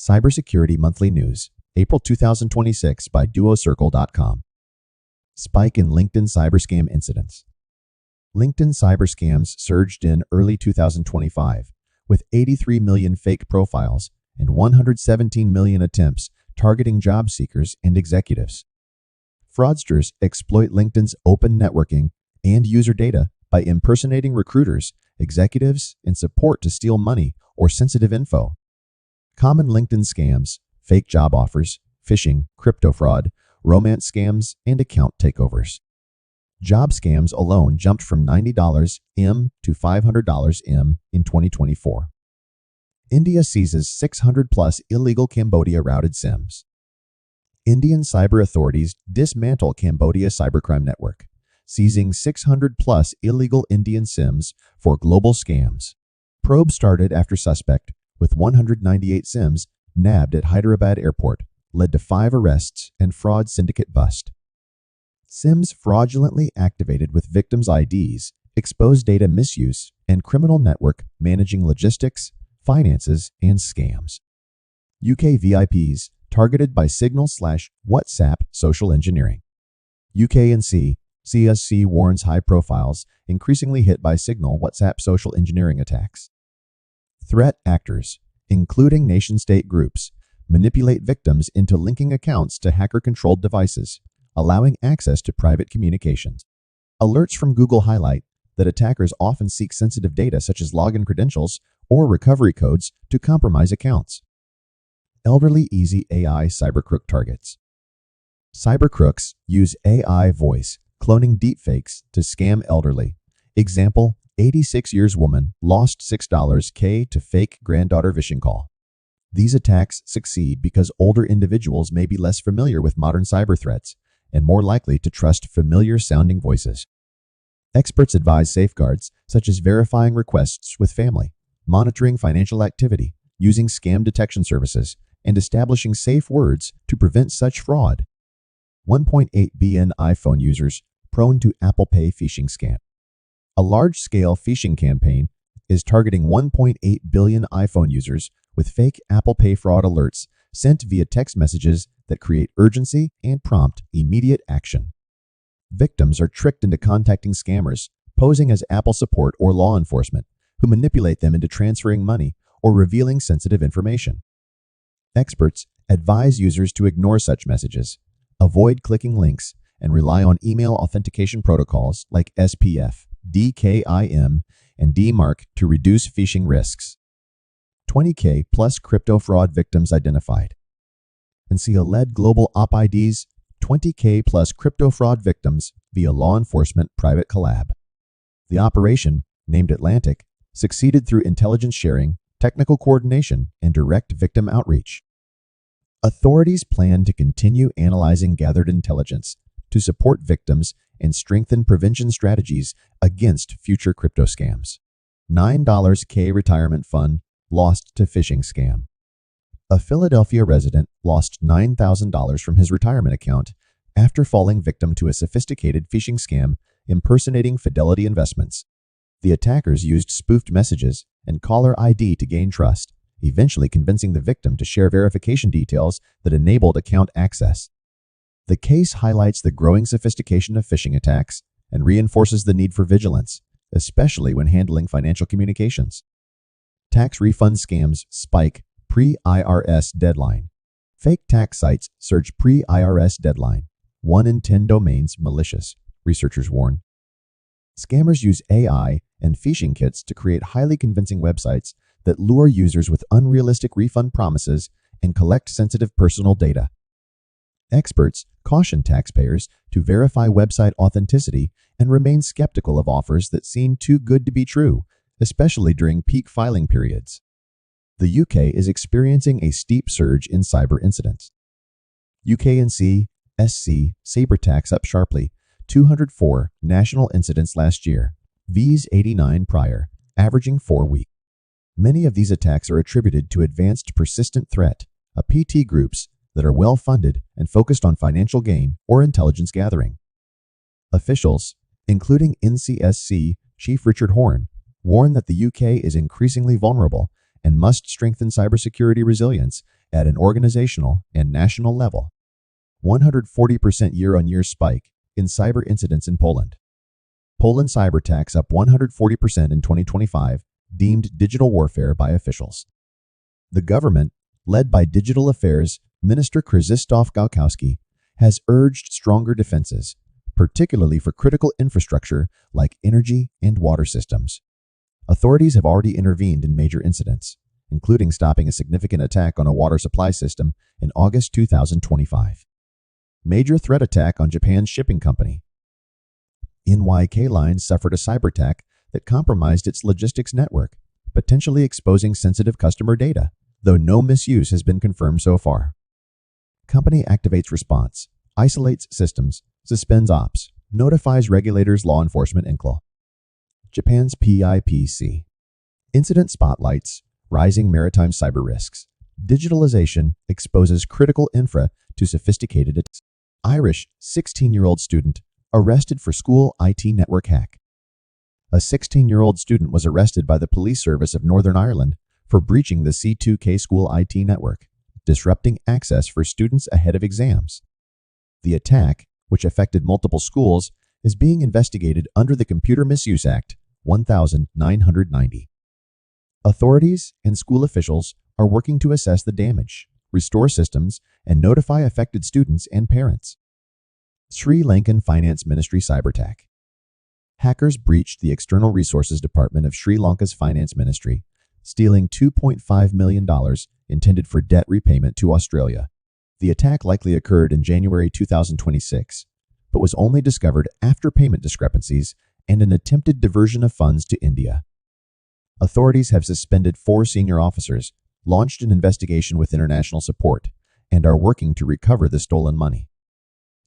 Cybersecurity Monthly News, April 2026 by DuoCircle.com. Spike in LinkedIn cyberscam incidents. LinkedIn cyberscams surged in early 2025, with 83 million fake profiles and 117 million attempts targeting job seekers and executives. Fraudsters exploit LinkedIn's open networking and user data by impersonating recruiters, executives, and support to steal money or sensitive info. Common LinkedIn scams: fake job offers, phishing, crypto fraud, romance scams, and account takeovers. Job scams alone jumped from $90 to $500 in 2024. India seizes 600+ illegal Cambodia routed SIMs. Indian cyber authorities dismantle Cambodia cybercrime network, seizing 600+ illegal Indian SIMs for global scams. Probe started after suspect with 198 SIMs nabbed at Hyderabad airport led to 5 arrests and fraud syndicate bust. SIMs fraudulently activated with victims' IDs expose data misuse and criminal network managing logistics, finances, and scams. UK VIPs targeted by Signal/WhatsApp social engineering. UK&C CSC warns high profiles increasingly hit by Signal WhatsApp social engineering attacks. Threat actors, including nation-state groups, manipulate victims into linking accounts to hacker-controlled devices, allowing access to private communications. Alerts from Google highlight that attackers often seek sensitive data such as login credentials or recovery codes to compromise accounts. Elderly easy AI cybercrook targets. Cybercrooks use AI voice cloning deepfakes to scam elderly. Example: 86 years woman lost $6K to fake granddaughter phishing call. These attacks succeed because older individuals may be less familiar with modern cyber threats and more likely to trust familiar-sounding voices. Experts advise safeguards such as verifying requests with family, monitoring financial activity, using scam detection services, and establishing safe words to prevent such fraud. 1.8 billion iPhone users prone to Apple Pay phishing scam. A large-scale phishing campaign is targeting 1.8 billion iPhone users with fake Apple Pay fraud alerts sent via text messages that create urgency and prompt immediate action. Victims are tricked into contacting scammers, posing as Apple support or law enforcement, who manipulate them into transferring money or revealing sensitive information. Experts advise users to ignore such messages, avoid clicking links, and rely on email authentication protocols like SPF, DKIM, and DMARC to reduce phishing risks. 20K plus crypto fraud victims identified. NCIA led global OP-IDs 20K plus crypto fraud victims via law enforcement private collab. The operation, named Atlantic, succeeded through intelligence sharing, technical coordination, and direct victim outreach. Authorities plan to continue analyzing gathered intelligence to support victims and strengthen prevention strategies against future crypto scams. $9K retirement fund lost to phishing scam. A Philadelphia resident lost $9,000 from his retirement account after falling victim to a sophisticated phishing scam impersonating Fidelity Investments. The attackers used spoofed messages and caller ID to gain trust, eventually convincing the victim to share verification details that enabled account access. The case highlights the growing sophistication of phishing attacks and reinforces the need for vigilance, especially when handling financial communications. Tax refund scams spike pre-IRS deadline. Fake tax sites surge pre-IRS deadline. 1 in 10 domains malicious, researchers warn. Scammers use AI and phishing kits to create highly convincing websites that lure users with unrealistic refund promises and collect sensitive personal data. Experts caution taxpayers to verify website authenticity and remain skeptical of offers that seem too good to be true, especially during peak filing periods. The UK is experiencing a steep surge in cyber incidents. UK&C SC saber tax up sharply, 204 national incidents last year, V's 89 prior, averaging 4 weeks. Many of these attacks are attributed to advanced persistent threat, PT groups that are well-funded and focused on financial gain or intelligence gathering. Officials, including NCSC Chief Richard Horne, warn that the UK is increasingly vulnerable and must strengthen cybersecurity resilience at an organizational and national level. 140% year-on-year spike in cyber incidents in Poland. Poland cyber attacks up 140% in 2025, deemed digital warfare by officials. The government, led by Digital Affairs Minister Krzysztof Gałkowski, has urged stronger defenses, particularly for critical infrastructure like energy and water systems. Authorities have already intervened in major incidents, including stopping a significant attack on a water supply system in August 2025. Major threat attack on Japan's shipping company. NYK Line suffered a cyber attack that compromised its logistics network, potentially exposing sensitive customer data, though no misuse has been confirmed so far. Company activates response, isolates systems, suspends ops, notifies regulators, law enforcement, INCL. Japan's PIPC. Incident spotlights, rising maritime cyber risks. Digitalization exposes critical infra to sophisticated attacks. Irish 16-year-old student arrested for school IT network hack. A 16-year-old student was arrested by the police service of Northern Ireland for breaching the C2K school IT network, disrupting access for students ahead of exams. The attack, which affected multiple schools, is being investigated under the Computer Misuse Act 1990. Authorities and school officials are working to assess the damage, restore systems, and notify affected students and parents. Sri Lankan Finance Ministry cyber attack. Hackers breached the External Resources Department of Sri Lanka's Finance Ministry, stealing $2.5 million intended for debt repayment to Australia. The attack likely occurred in January 2026, but was only discovered after payment discrepancies and an attempted diversion of funds to India. Authorities have suspended 4 senior officers, launched an investigation with international support, and are working to recover the stolen money.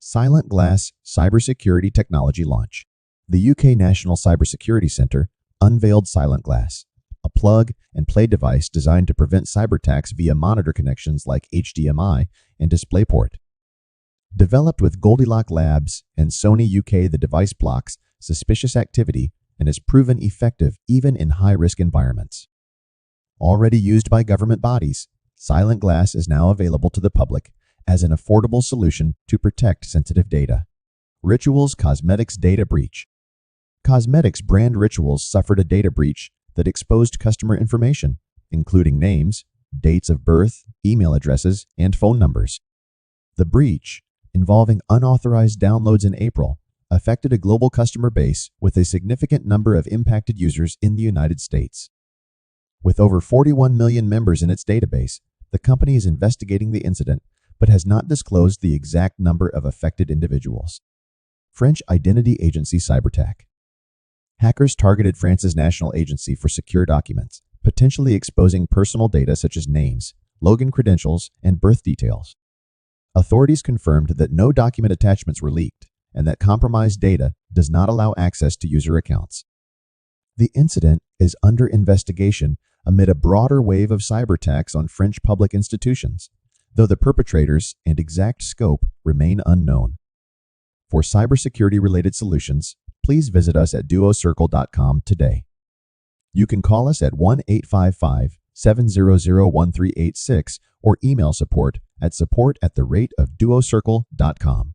Silent Glass Cybersecurity Technology launch. The UK National Cybersecurity Centre unveiled Silent Glass, a plug-and-play device designed to prevent cyber attacks via monitor connections like HDMI and DisplayPort. Developed with Goldilocks Labs and Sony UK, the device blocks suspicious activity and is proven effective even in high-risk environments. Already used by government bodies, Silent Glass is now available to the public as an affordable solution to protect sensitive data. Rituals Cosmetics data breach. Cosmetics brand Rituals suffered a data breach that exposed customer information, including names, dates of birth, email addresses, and phone numbers. The breach, involving unauthorized downloads in April, affected a global customer base with a significant number of impacted users in the United States. With over 41 million members in its database, the company is investigating the incident but has not disclosed the exact number of affected individuals. French Identity Agency cyber attack. Hackers targeted France's National Agency for Secure Documents, potentially exposing personal data such as names, login credentials, and birth details. Authorities confirmed that no document attachments were leaked and that compromised data does not allow access to user accounts. The incident is under investigation amid a broader wave of cyber attacks on French public institutions, though the perpetrators and exact scope remain unknown. For cybersecurity-related solutions, please visit us at DuoCircle.com today. You can call us at 1-855-700-1386 or email support@duocircle.com.